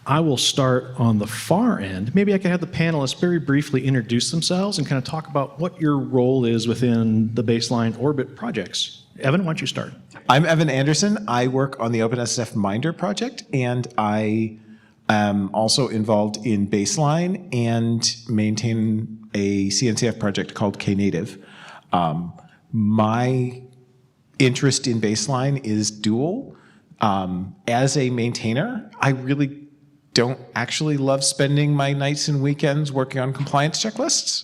I will start on the far end. Maybe I could have the panelists very briefly introduce themselves and kind of talk about what your role is within the Baseline Orbit projects. Evan, why don't you start? I'm Evan Anderson. I work on the OpenSSF Minder project, and I am also involved in Baseline and maintain a CNCF project called Knative. My interest in Baseline is dual. As a maintainer, I really don't actually love spending my nights and weekends working on compliance checklists.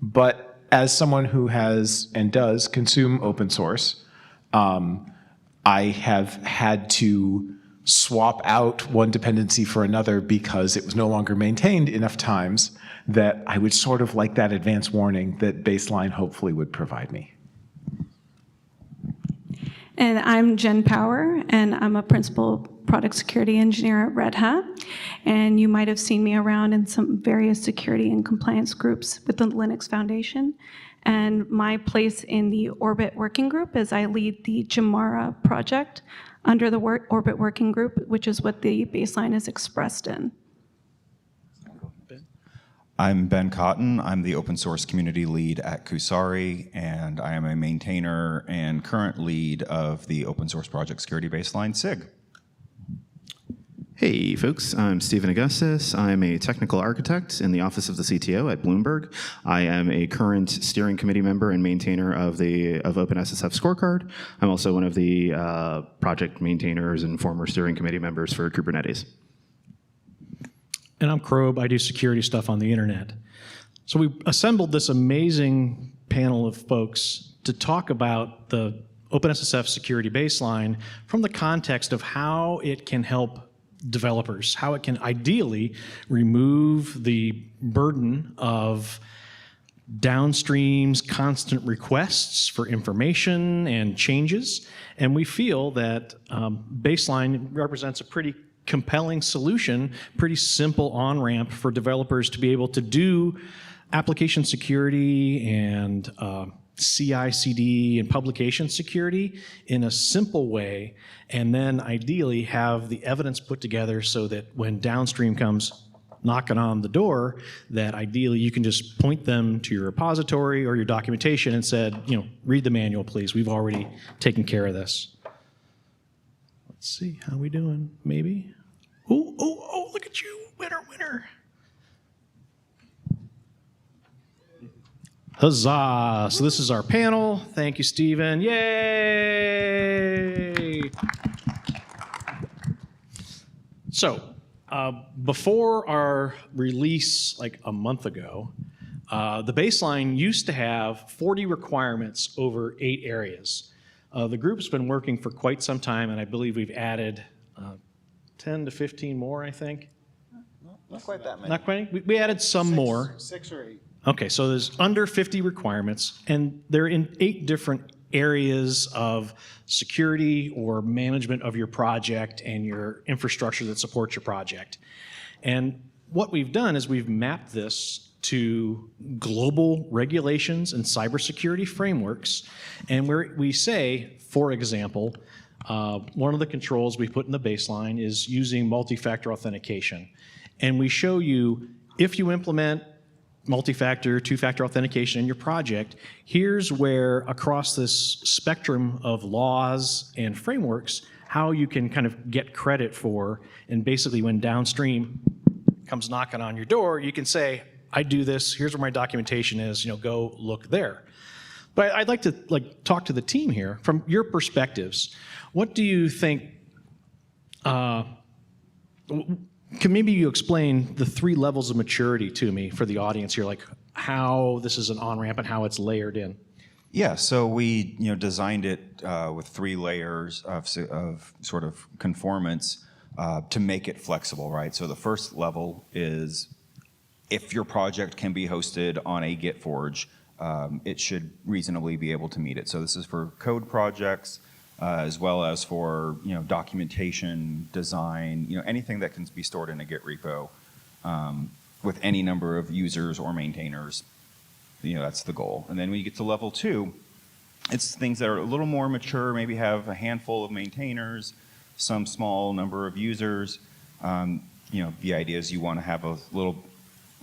But as someone who has and does consume open source, I have had to swap out one dependency for another because it was no longer maintained enough times that I would sort of like that advance warning that Baseline hopefully would provide me. And I'm Jen Power, and I'm a principal product security engineer at Red Hat. And you might have seen me around in some various security and compliance groups with the Linux Foundation. And my place in the Orbit Working Group is I lead the Jamara project under the Orbit Working Group, which is what the Baseline is expressed in. I'm Ben Cotton. I'm the open source community lead at Kusari, and I am a maintainer and current lead of the open source project Security Baseline SIG. Hey folks, I'm Stephen Augustus. I'm a technical architect in the office of the CTO at Bloomberg. I am a current steering committee member and maintainer of OpenSSF Scorecard. I'm also one of the project maintainers and former steering committee members for Kubernetes. And I'm Krob. I do security stuff on the internet. So we assembled this amazing panel of folks to talk about the OpenSSF Security Baseline from the context of how it can help developers, how it can ideally remove the burden of downstream's constant requests for information and changes. And we feel that Baseline represents a pretty compelling solution, pretty simple on-ramp for developers to be able to do application security and CI/CD and publication security in a simple way, and then ideally have the evidence put together so that when downstream comes knocking on the door, that ideally you can just point them to your repository or your documentation and said, read the manual, please. We've already taken care of this. Let's see, how we doing? Maybe? Oh, look at you, winner. Huzzah! So this is our panel. Thank you, Stephen. Yay! So before our release like a month ago, the Baseline used to have 40 requirements over 8 areas. The group's been working for quite some time, and I believe we've added 10 to 15 more, I think. Not quite that many. Not quite? We added some more. 6 or 8. Okay, so there's under 50 requirements, and they're in 8 different areas of security or management of your project and your infrastructure that supports your project. And what we've done is we've mapped this to global regulations and cybersecurity frameworks, and where we say, for example, one of the controls we put in the Baseline is using multi-factor authentication. And we show you, if you implement multi-factor, 2-factor authentication in your project, here's where across this spectrum of laws and frameworks, how you can kind of get credit for, and basically when downstream comes knocking on your door, you can say, I do this, here's where my documentation is, go look there. But I'd like to talk to the team here. From your perspectives, what do you think, can maybe you explain the 3 levels of maturity to me for the audience here, like how this is an on-ramp and how it's layered in? Yeah, so we designed it with 3 layers of sort of conformance to make it flexible, right? So the first level is if your project can be hosted on a GitForge, it should reasonably be able to meet it. So this is for code projects, as well as for documentation, design, anything that can be stored in a Git repo with any number of users or maintainers. That's the goal. And then when you get to level 2, it's things that are a little more mature, maybe have a handful of maintainers, some small number of users. the idea is you want to have a little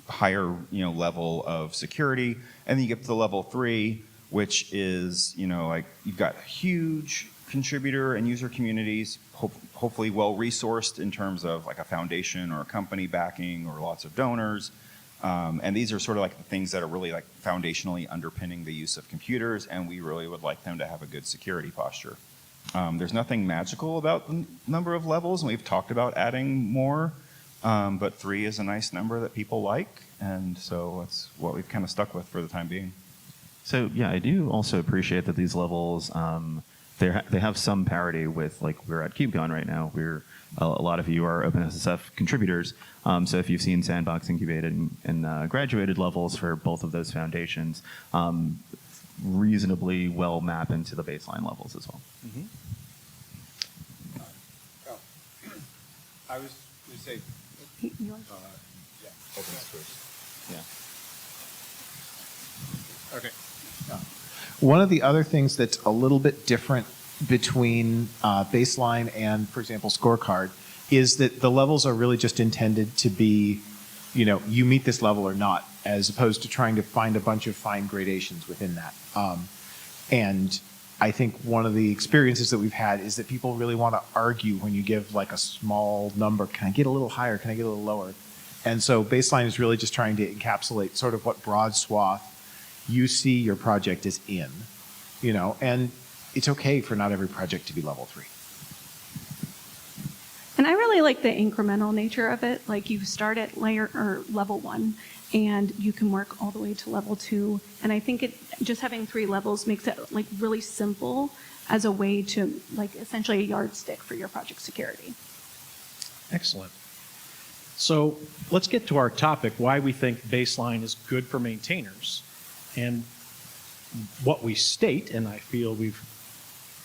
higher, level of security, and then you get to the level 3, which is, like you've got huge contributor and user communities, hopefully well resourced in terms of like a foundation or a company backing or lots of donors. And these are sort of like the things that are really like foundationally underpinning the use of computers, and we really would like them to have a good security posture. There's nothing magical about the number of levels, and we've talked about adding more, but 3 is a nice number that people like, and so that's what we've kind of stuck with for the time being. So yeah, I do also appreciate that these levels, they have some parity with, like, we're at KubeCon right now. A lot of you are OpenSSF contributors. So if you've seen Sandbox, Incubated, and graduated levels for both of those foundations, reasonably well map into the baseline levels as well. Mm-hmm. I was going to say, opens first. Yeah. Okay. One of the other things that's a little bit different between baseline and, for example, scorecard is that the levels are really just intended to be, you meet this level or not, as opposed to trying to find a bunch of fine gradations within that. And I think one of the experiences that we've had is that people really want to argue when you give like a small number. Can I get a little higher? Can I get a little lower? And so baseline is really just trying to encapsulate sort of what broad swath you see your project is in, and it's okay for not every project to be level 3. And I really like the incremental nature of it. Like, you start at level 1, and you can work all the way to level 2. And I think just having 3 levels makes it like really simple as a way to, like, essentially a yardstick for your project security. Excellent. So let's get to our topic, why we think baseline is good for maintainers. And what we state, and I feel we've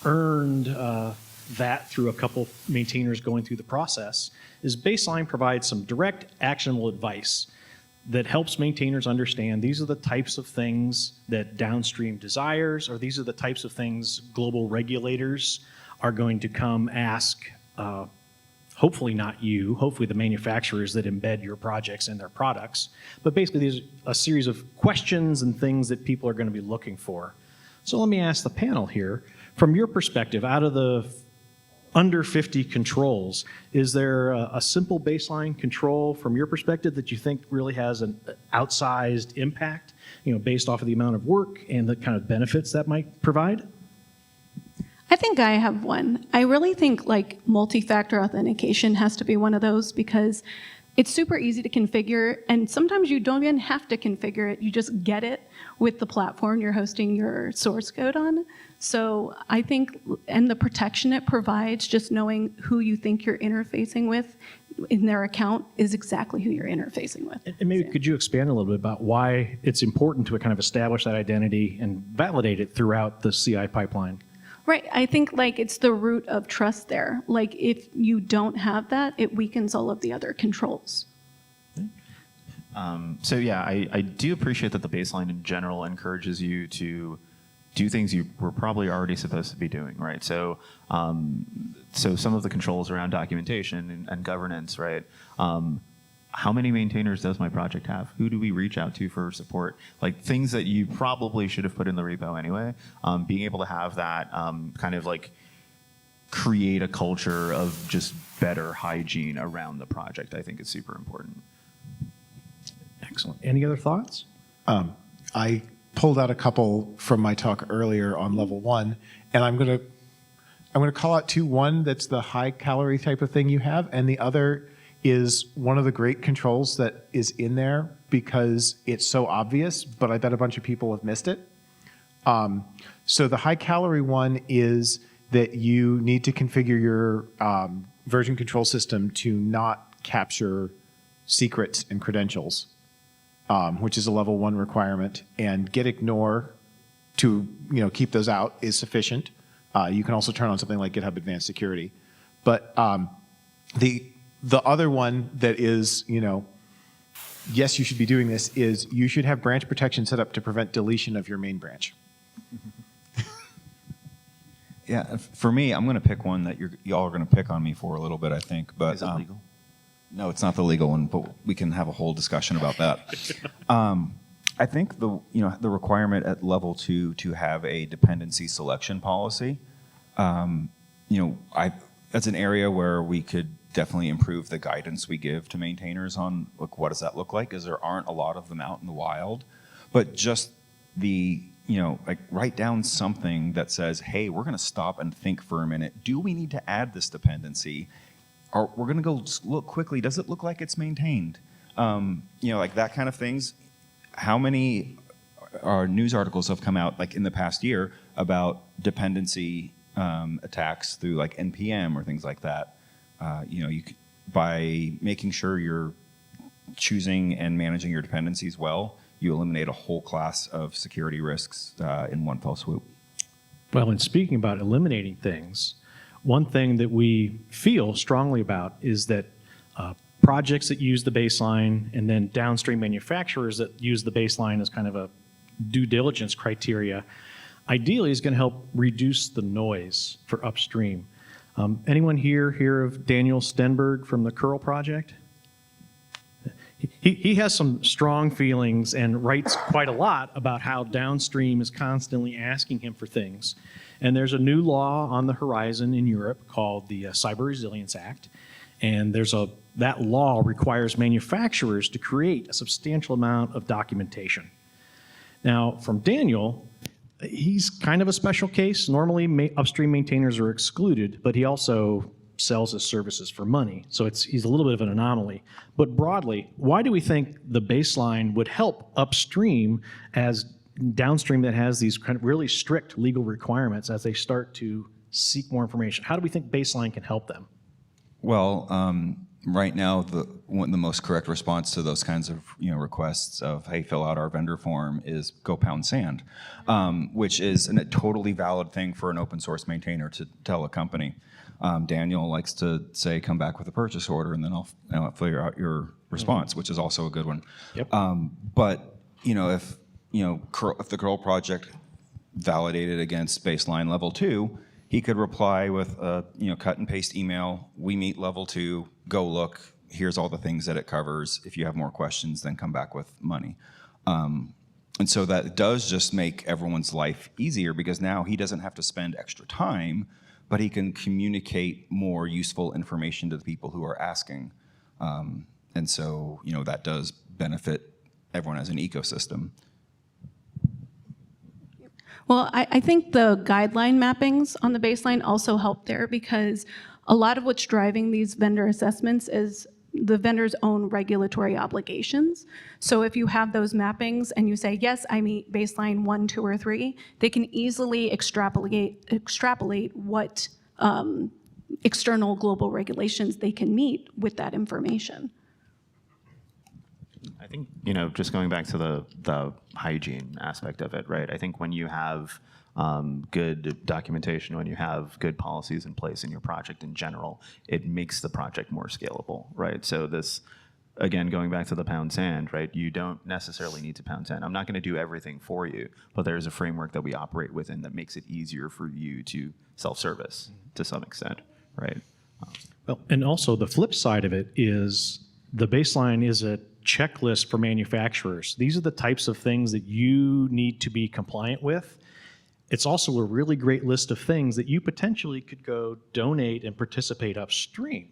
earned that through a couple maintainers going through the process, is baseline provides some direct, actionable advice that helps maintainers understand these are the types of things that downstream desires, or these are the types of things global regulators are going to come ask, hopefully not you, hopefully the manufacturers that embed your projects in their products. But basically, there's a series of questions and things that people are going to be looking for. So let me ask the panel here, from your perspective, out of the under 50 controls, is there a simple baseline control from your perspective that you think really has an outsized impact, based off of the amount of work and the kind of benefits that might provide? I think I have one. I really think like multi-factor authentication has to be one of those, because it's super easy to configure, and sometimes you don't even have to configure it. You just get it with the platform you're hosting your source code on. So I think, and the protection it provides, just knowing who you think you're interfacing with in their account is exactly who you're interfacing with. And maybe could you expand a little bit about why it's important to kind of establish that identity and validate it throughout the CI pipeline? Right. I think like it's the root of trust there. Like, if you don't have that, it weakens all of the other controls. So yeah, I do appreciate that the baseline in general encourages you to do things you were probably already supposed to be doing, right? So, so some of the controls around documentation and governance, right? How many maintainers does my project have? Who do we reach out to for support? Like, things that you probably should have put in the repo anyway. Being able to have that kind of like create a culture of just better hygiene around the project, I think is super important. Excellent. Any other thoughts? I pulled out a couple from my talk earlier on level 1, and I'm going to call out 2. One that's the high calorie type of thing you have, and the other is one of the great controls that is in there because it's so obvious, but I bet a bunch of people have missed it. So the high calorie one is that you need to configure your version control system to not capture secrets and credentials, which is a level 1 requirement, and git ignore to keep those out is sufficient. You can also turn on something like GitHub Advanced Security, but the other one that is, yes, you should be doing this, is you should have branch protection set up to prevent deletion of your main branch. Yeah, for me, I'm going to pick one that y'all are going to pick on me for a little bit, I think. But Is it legal? No, it's not the legal one, but we can have a whole discussion about that. I think the requirement at level 2 to have a dependency selection policy, that's an area where we could definitely improve the guidance we give to maintainers on what does that look like, because there aren't a lot of them out in the wild. But just write down something that says, hey, we're going to stop and think for a minute. Do we need to add this dependency? Or we're going to go look quickly. Does it look like it's maintained? Like that kind of things. How many news articles have come out like in the past year about dependency attacks through like NPM or things like that? By making sure you're choosing and managing your dependencies well, you eliminate a whole class of security risks in one fell swoop. Well, and speaking about eliminating things, one thing that we feel strongly about is that projects that use the baseline and then downstream manufacturers that use the baseline as kind of a due diligence criteria, ideally is going to help reduce the noise for upstream. Anyone here hear of Daniel Stenberg from the Curl project? He has some strong feelings and writes quite a lot about how downstream is constantly asking him for things. And there's a new law on the horizon in Europe called the Cyber Resilience Act. And that law requires manufacturers to create a substantial amount of documentation. Now, from Daniel, he's kind of a special case. Normally, upstream maintainers are excluded, but he also sells his services for money. So he's a little bit of an anomaly. But broadly, why do we think the baseline would help upstream as downstream that has these kind of really strict legal requirements as they start to seek more information? How do we think baseline can help them? Well, right now, the most correct response to those kinds of requests of, hey, fill out our vendor form is go pound sand, which is a totally valid thing for an open source maintainer to tell a company. Daniel likes to say, come back with a purchase order, and then I'll figure out your response, which is also a good one. Yep. But if the curl project validated against baseline level 2, he could reply with a cut and paste email. We meet level 2. Go look. Here's all the things that it covers. If you have more questions, then come back with money. And so that does just make everyone's life easier, because now he doesn't have to spend extra time, but he can communicate more useful information to the people who are asking. And so that does benefit everyone as an ecosystem. Well, I think the guideline mappings on the baseline also help there, because a lot of what's driving these vendor assessments is the vendor's own regulatory obligations. So if you have those mappings and you say, yes, I meet baseline 1, 2, or 3, they can easily extrapolate what external global regulations they can meet with that information. I think, just going back to the hygiene aspect of it, right? I think when you have good documentation, when you have good policies in place in your project in general, it makes the project more scalable, right? So this, again, going back to the pound sand, right? You don't necessarily need to pound sand. I'm not going to do everything for you, but there's a framework that we operate within that makes it easier for you to self-service to some extent, right? Well, and also the flip side of it is the baseline is a checklist for manufacturers. These are the types of things that you need to be compliant with. It's also a really great list of things that you potentially could go donate and participate upstream,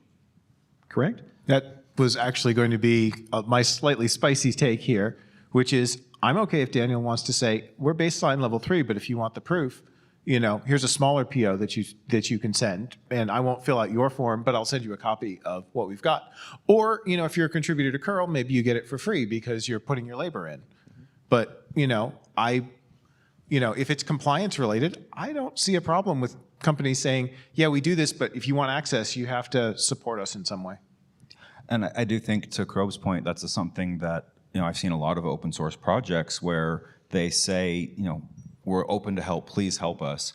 correct? That was actually going to be my slightly spicy take here, which is I'm okay if Daniel wants to say, we're baseline level 3, but if you want the proof, here's a smaller PO that you can send, and I won't fill out your form, but I'll send you a copy of what we've got. Or, if you're a contributor to curl, maybe you get it for free because you're putting your labor in. But, if it's compliance related, I don't see a problem with companies saying, yeah, we do this, but if you want access, you have to support us in some way. And I do think, to Krob's point, that's something that I've seen a lot of open source projects where they say, we're open to help, please help us.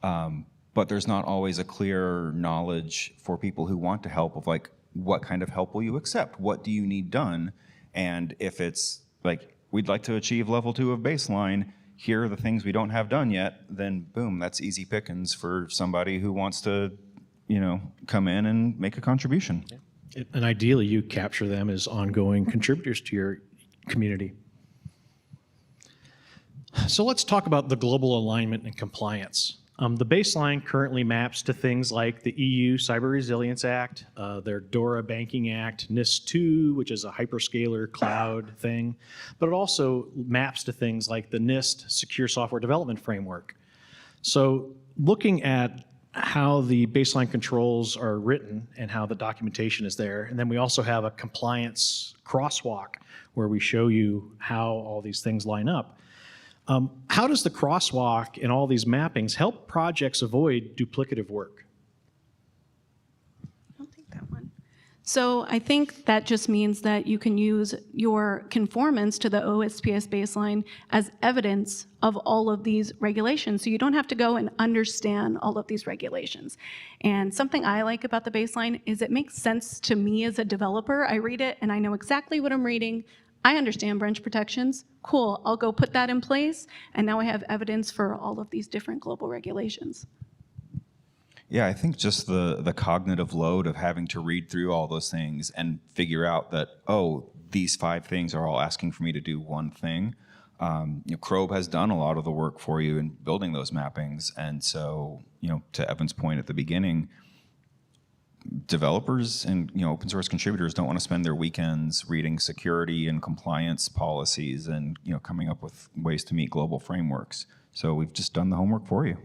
But there's not always a clear knowledge for people who want to help of what kind of help will you accept? What do you need done? And if it's we'd like to achieve level 2 of baseline, here are the things we don't have done yet, then boom, that's easy pickings for somebody who wants to, come in and make a contribution. And ideally, you capture them as ongoing contributors to your community. So let's talk about the global alignment and compliance. The baseline currently maps to things like the EU Cyber Resilience Act, their DORA Banking Act, NIST 2, which is a hyperscaler cloud thing, but it also maps to things like the NIST Secure Software Development Framework. So looking at how the baseline controls are written and how the documentation is there, and then we also have a compliance crosswalk where we show you how all these things line up. How does the crosswalk and all these mappings help projects avoid duplicative work? I'll take that one. So I think that just means that you can use your conformance to the OSPS baseline as evidence of all of these regulations. So you don't have to go and understand all of these regulations. And something I like about the baseline is it makes sense to me as a developer. I read it and I know exactly what I'm reading. I understand branch protections. Cool, I'll go put that in place. And now I have evidence for all of these different global regulations. Yeah, I think just the cognitive load of having to read through all those things and figure out that, oh, these 5 things are all asking for me to do one thing. Crobe has done a lot of the work for you in building those mappings. And so, to Evan's point at the beginning, developers and open source contributors don't want to spend their weekends reading security and compliance policies and coming up with ways to meet global frameworks. So we've just done the homework for you.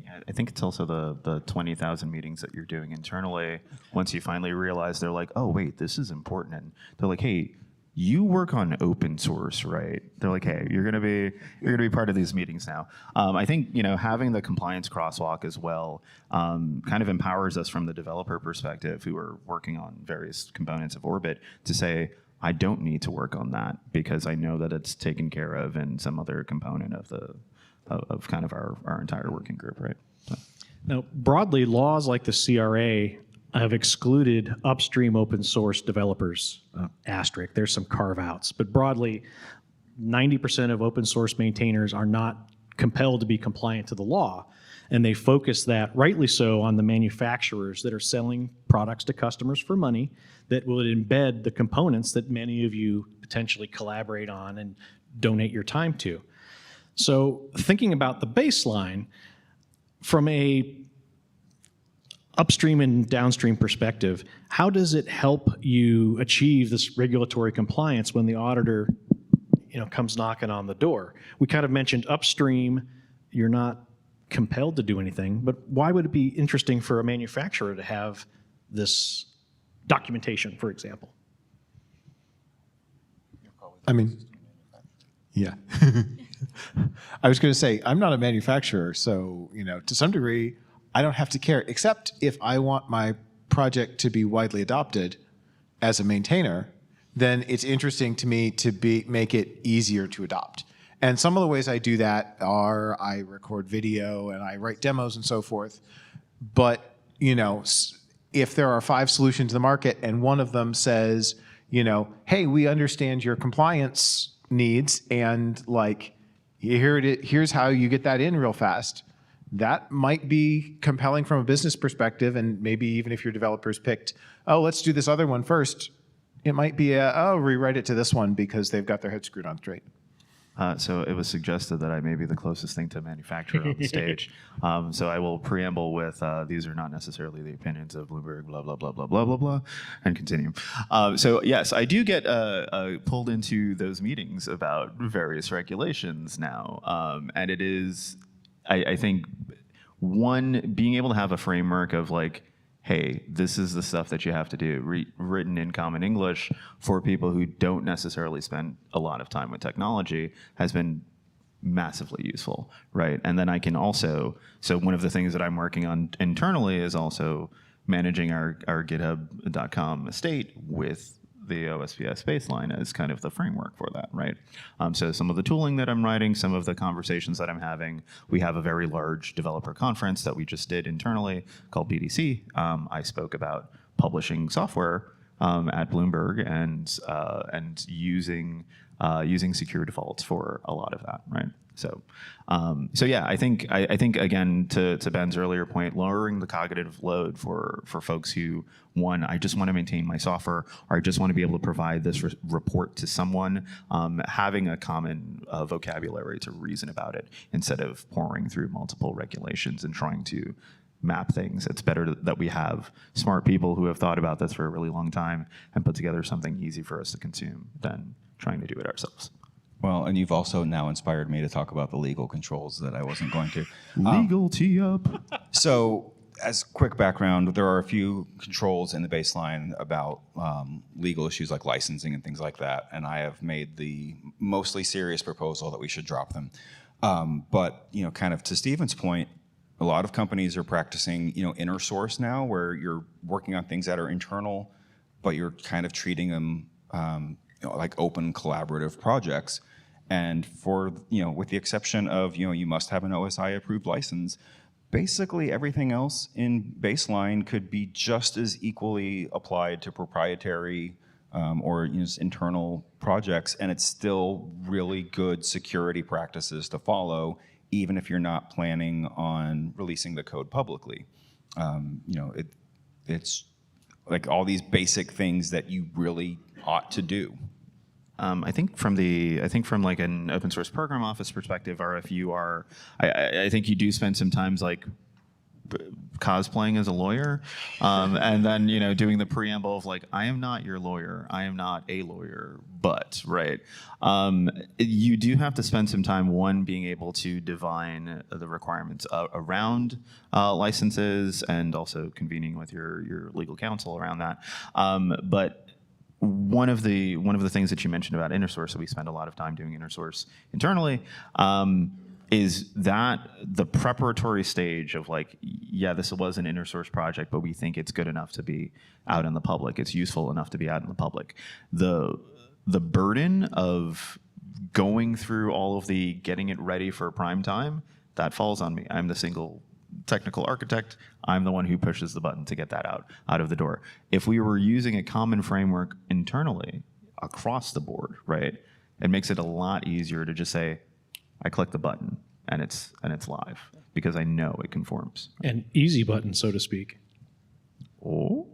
Yeah, I think it's also the 20,000 meetings that you're doing internally. Once you finally realize, they're like, oh wait, this is important, and they're like, hey, you work on open source, right? They're like, hey, you're gonna be part of these meetings now. I think having the compliance crosswalk as well kind of empowers us from the developer perspective, who are working on various components of Orbit, to say, I don't need to work on that because I know that it's taken care of in some other component of kind of our entire working group, right? So. Now, broadly, laws like the CRA have excluded upstream open source developers, asterisk. There's some carve-outs, but broadly, 90% of open source maintainers are not compelled to be compliant to the law, and they focus that, rightly so, on the manufacturers that are selling products to customers for money that will embed the components that many of you potentially collaborate on and donate your time to. So thinking about the baseline, from a upstream and downstream perspective, how does it help you achieve this regulatory compliance when the auditor comes knocking on the door? We kind of mentioned upstream, you're not compelled to do anything, but why would it be interesting for a manufacturer to have this documentation, for example? I mean, yeah. I was going to say, I'm not a manufacturer, so, to some degree, I don't have to care, except if I want my project to be widely adopted as a maintainer, then it's interesting to me to make it easier to adopt. And some of the ways I do that are I record video and I write demos and so forth. But, if there are 5 solutions in the market and one of them says, hey, we understand your compliance needs and here's how you get that in real fast. That might be compelling from a business perspective, and maybe even if your developers picked, oh, let's do this other one first, it might be rewrite it to this one because they've got their head screwed on straight. So it was suggested that I may be the closest thing to a manufacturer on the stage. So I will preamble with, these are not necessarily the opinions of Bloomberg, blah, blah, blah, blah, blah, blah, blah, and continue. So yes, I do get pulled into those meetings about various regulations now. And it is, I think, one, being able to have a framework of hey, this is the stuff that you have to do, written in common English for people who don't necessarily spend a lot of time with technology, has been massively useful, right? And then I can also, so one of the things that I'm working on internally is also managing our github.com estate with the OSPS baseline as kind of the framework for that, right? So some of the tooling that I'm writing, some of the conversations that I'm having, we have a very large developer conference that we just did internally called BDC. I spoke about publishing software at Bloomberg and using secure defaults for a lot of that, right? So yeah, I think again to Ben's earlier point, lowering the cognitive load for folks who, one, I just want to maintain my software, or I just want to be able to provide this report to someone, having a common vocabulary to reason about it instead of pouring through multiple regulations and trying to map things. It's better that we have smart people who have thought about this for a really long time and put together something easy for us to consume than trying to do it ourselves. Well, and you've also now inspired me to talk about the legal controls that I wasn't going to. Legal tee up. So, as quick background, there are a few controls in the baseline about legal issues like licensing and things like that, and I have made the mostly serious proposal that we should drop them. But kind of to Stephen's point, a lot of companies are practicing inner source now, where you're working on things that are internal, but you're kind of treating them like open collaborative projects. And for, with the exception of, you must have an OSI approved license, basically everything else in baseline could be just as equally applied to proprietary or just internal projects, and it's still really good security practices to follow, even if you're not planning on releasing the code publicly. It's like all these basic things that you really ought to do. I think from like an open source program office perspective, or if you are, I think you do spend some times like cosplaying as a lawyer, and then doing the preamble of like, I am not your lawyer, I am not a lawyer, but right. You do have to spend some time, one, being able to divine the requirements around licenses, and also convening with your legal counsel around that. But one of the things that you mentioned about inner source, so we spend a lot of time doing inner source internally, is that the preparatory stage of like, yeah, this was an inner source project, but we think it's good enough to be out in the public. It's useful enough to be out in the public. The burden of going through all of the getting it ready for prime time, that falls on me. I'm the single technical architect. I'm the one who pushes the button to get that out of the door. If we were using a common framework internally across the board, right, it makes it a lot easier to just say, I click the button and it's live, because I know it conforms. An easy button, so to speak. Oh.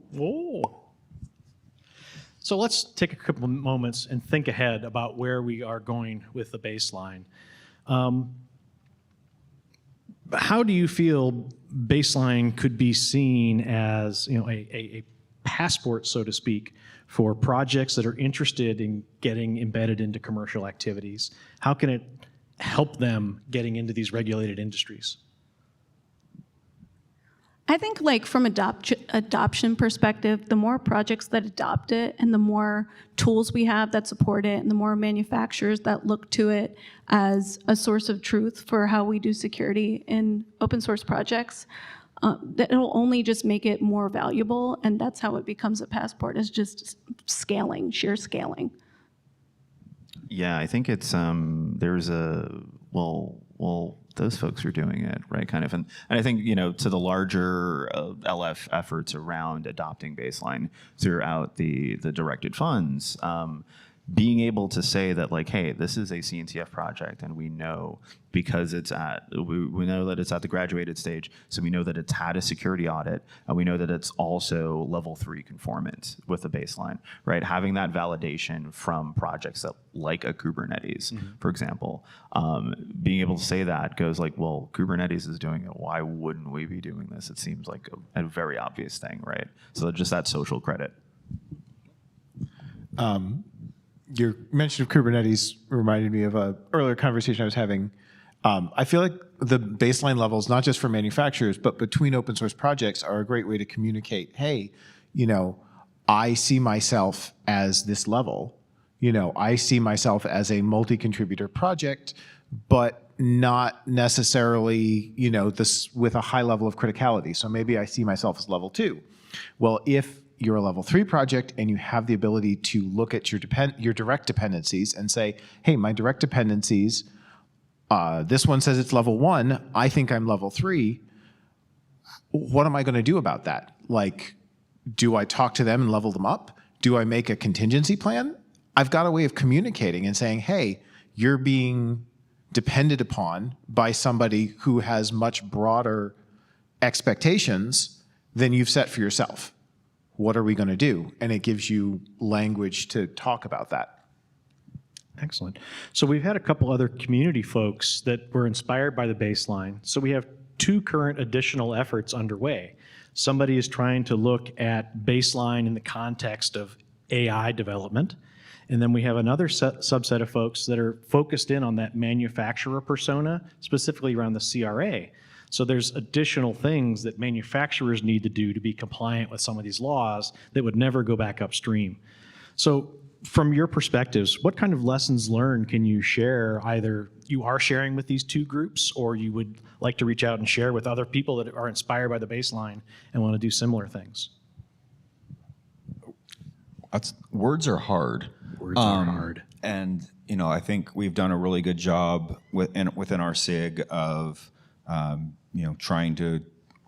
So let's take a couple of moments and think ahead about where we are going with the baseline. How do you feel baseline could be seen as a passport, so to speak, for projects that are interested in getting embedded into commercial activities? How can it help them getting into these regulated industries? I think like from adoption perspective, the more projects that adopt it and the more tools we have that support it and the more manufacturers that look to it as a source of truth for how we do security in open source projects, that it'll only just make it more valuable, and that's how it becomes a passport, is just scaling, sheer scaling. Yeah, I think it's there's a well those folks are doing it, right, kind of, and I think to the larger LF efforts around adopting baseline throughout the directed funds, being able to say that like, hey, this is a CNCF project, and we know because we know that it's at the graduated stage, so we know that it's had a security audit, and we know that it's also level 3 conformant with the baseline, right? Having that validation from projects that like a Kubernetes, for example, being able to say that goes like, well, Kubernetes is doing it, why wouldn't we be doing this? It seems like a very obvious thing, right? So just that social credit. Your mention of Kubernetes reminded me of an earlier conversation I was having. I feel like the baseline levels, not just for manufacturers, but between open source projects, are a great way to communicate, hey, I see myself as this level. I see myself as a multi-contributor project, but not necessarily, this with a high level of criticality. So maybe I see myself as level 2. Well, if you're a level 3 project and you have the ability to look at your direct dependencies and say, hey, my direct dependencies, this one says it's level 1, I think I'm level 3. What am I going to do about that? Like, do I talk to them and level them up? Do I make a contingency plan? I've got a way of communicating and saying, hey, you're being depended upon by somebody who has much broader expectations than you've set for yourself. What are we going to do? And it gives you language to talk about that. Excellent. So we've had a couple other community folks that were inspired by the baseline. So we have 2 current additional efforts underway. Somebody is trying to look at baseline in the context of AI development. And then we have another subset of folks that are focused in on that manufacturer persona, specifically around the CRA. So there's additional things that manufacturers need to do to be compliant with some of these laws that would never go back upstream. So from your perspectives, what kind of lessons learned can you share, either you are sharing with these 2 groups, or you would like to reach out and share with other people that are inspired by the baseline and want to do similar things? Words are hard. Words are hard. And, I think we've done a really good job within our SIG of, trying to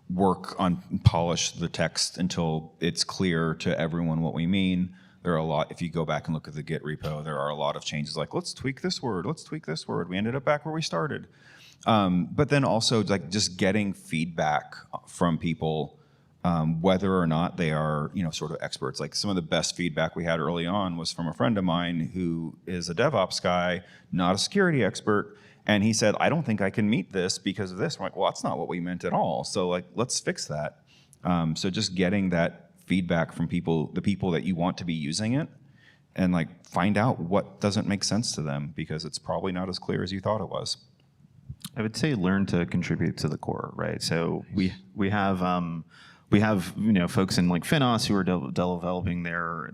work on polish the text until it's clear to everyone what we mean. There are a lot, if you go back and look at the Git repo, there are a lot of changes like, let's tweak this word, let's tweak this word. We ended up back where we started. But then also like just getting feedback from people, whether or not they are, sort of experts. Like some of the best feedback we had early on was from a friend of mine who is a DevOps guy, not a security expert. And he said, I don't think I can meet this because of this. I'm like, well, that's not what we meant at all. So like, let's fix that. So just getting that feedback from the people that you want to be using it, and like find out what doesn't make sense to them, because it's probably not as clear as you thought it was. I would say learn to contribute to the core, right? So we have folks in like FinOps who are developing their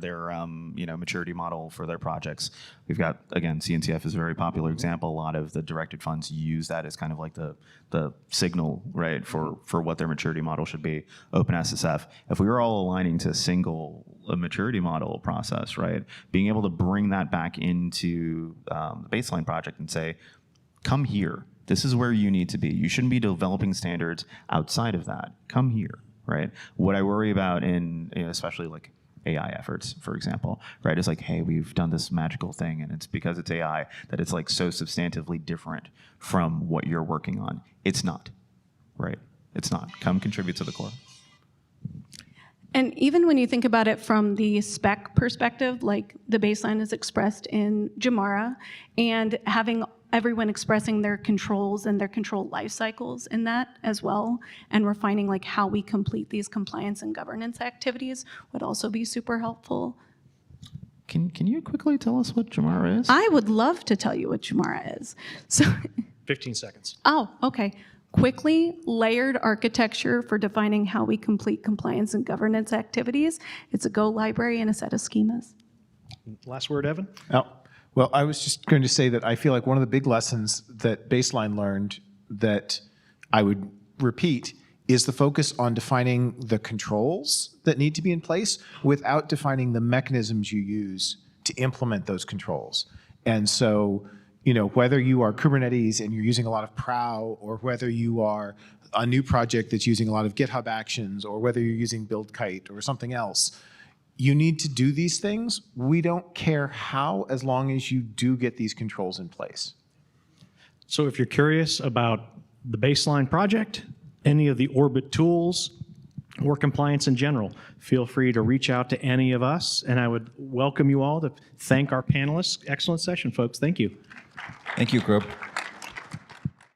maturity model for their projects. We've got, again, CNCF is a very popular example. A lot of the directed funds use that as kind of like the signal, right, for what their maturity model should be. OpenSSF, if we were all aligning to a maturity model process, right, being able to bring that back into the baseline project and say, come here. This is where you need to be. You shouldn't be developing standards outside of that. Come here. Right. What I worry about in especially like AI efforts, for example, right, is like, hey, we've done this magical thing, and it's because it's AI that it's like so substantively different from what you're working on. It's not, right? It's not. Come contribute to the core. And even when you think about it from the spec perspective, like the baseline is expressed in Jamara, and having everyone expressing their controls and their control life cycles in that as well, and refining like how we complete these compliance and governance activities would also be super helpful. Can you quickly tell us what Jamara is? I would love to tell you what Jamara is. So, 15 seconds. oh, okay. Quickly layered architecture for defining how we complete compliance and governance activities. It's a Go library and a set of schemas. Last word, Evan? Oh, well, I was just going to say that I feel like one of the big lessons that Baseline learned that I would repeat is the focus on defining the controls that need to be in place without defining the mechanisms you use to implement those controls. And so, whether you are Kubernetes and you're using a lot of Prow, or whether you are a new project that's using a lot of GitHub Actions, or whether you're using BuildKite or something else, you need to do these things. We don't care how, as long as you do get these controls in place. So if you're curious about the baseline project, any of the Orbit tools, or compliance in general, feel free to reach out to any of us, and I would welcome you all to thank our panelists. Excellent session, folks. Thank you. Thank you, group.